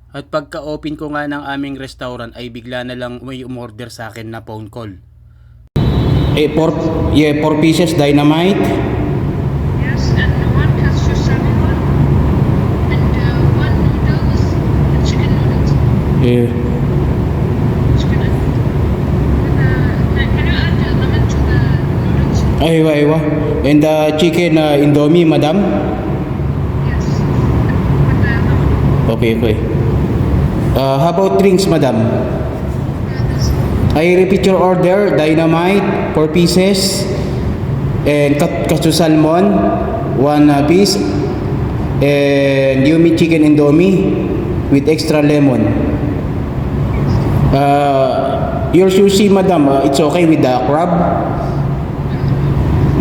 At pagka-open ko nga ng aming restaurant ay bigla na lang may umorder sa akin na phone call. Four pieces dynamite. Yes, and one cashew salmon and one noodles, chicken noodles. Chicken and can you add lemon to the noodles? Aywa. And chicken indomie, madam? Yes, with the lemon. Okay. How about drinks, madam? Yes. I repeat your order, dynamite, 4 pieces, and cashew salmon, 1 piece, and yummy chicken indomie with extra lemon. Your sushi, madam, it's okay with the crab?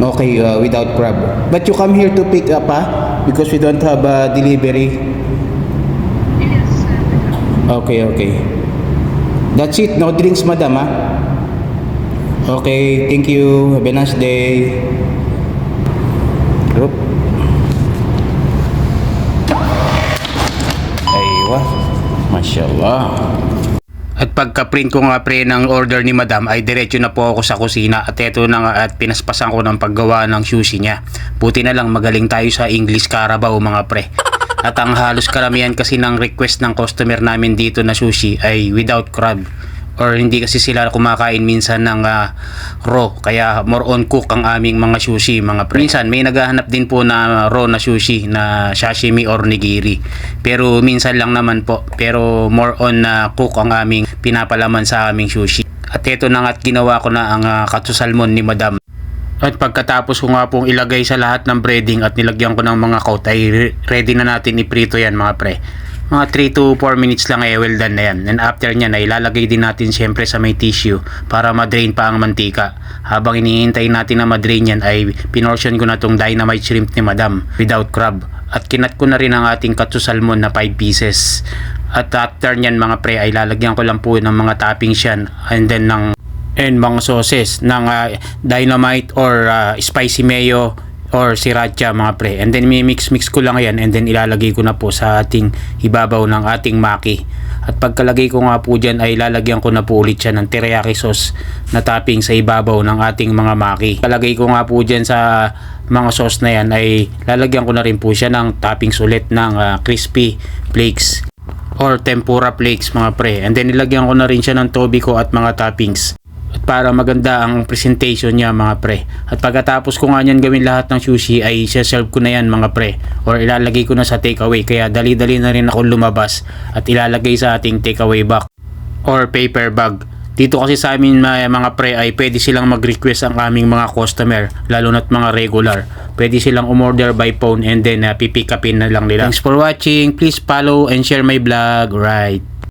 Okay, without crab. But you come here to pick up, because we don't have delivery. Yes, Okay. That's it, no drinks, madam, Okay, thank you. Have a nice day. Oop. Aywa. Mashallah. At pagka-print ko nga pre ng order ni madam ay diretso na po ako sa kusina at eto na nga at pinaspasan ko ng paggawa ng sushi niya. Buti na lang magaling tayo sa English Carabao mga pre. At ang halos karamihan kasi ng request ng customer namin dito na sushi ay without crab. Or hindi kasi sila kumakain minsan ng raw. Kaya more on cook ang aming mga sushi mga pre. Minsan may naghahanap din po na raw na sushi na sashimi or nigiri. Pero minsan lang naman po. Pero more on cook ang aming pinapalaman sa aming sushi. At ito na nga't ginawa ko na ang katsu salmon ni madam. At pagkatapos ko nga pong ilagay sa lahat ng breading at nilagyan ko ng mga coat ay ready na natin iprito yan mga pre. Mga 3 to 4 minutes lang well done na yan. And after nyan ay ilalagay din natin syempre sa may tissue para madrain pa ang mantika. Habang hinihintay natin na madrain yan ay pinortion ko na tong dynamite shrimp ni madam without crab. At kinat ko na rin ang ating katsu salmon na 5 pieces. At after nyan mga pre ay lalagyan ko lang po ng mga toppings yan and then ng mga sauces ng dynamite or spicy mayo or sriracha mga pre, and then mix ko lang yan and then ilalagay ko na po sa ating ibabaw ng ating maki. At pagkalagay ko nga po dyan ay lalagyan ko na po ulit siya ng teriyaki sauce na topping sa ibabaw ng ating mga maki. Kalagay ko nga po dyan sa mga sauce na yan ay lalagyan ko na rin po siya ng toppings ulit ng crispy flakes or tempura flakes mga pre, and then ilagyan ko na rin siya ng tobiko at mga toppings at para maganda ang presentation niya mga pre. At pagkatapos ko nga niyan gawin lahat ng sushi ay serve ko na yan mga pre or ilalagay ko na sa takeaway, kaya dali-dali na rin ako lumabas at ilalagay sa ating takeaway bag or paper bag. Dito kasi sa amin mga pre ay pwede silang mag-request ang aming mga customer, lalo na't mga regular. Pwede silang umorder by phone and then pipick upin na lang nila. Thanks for watching. Please follow and share my vlog. Right.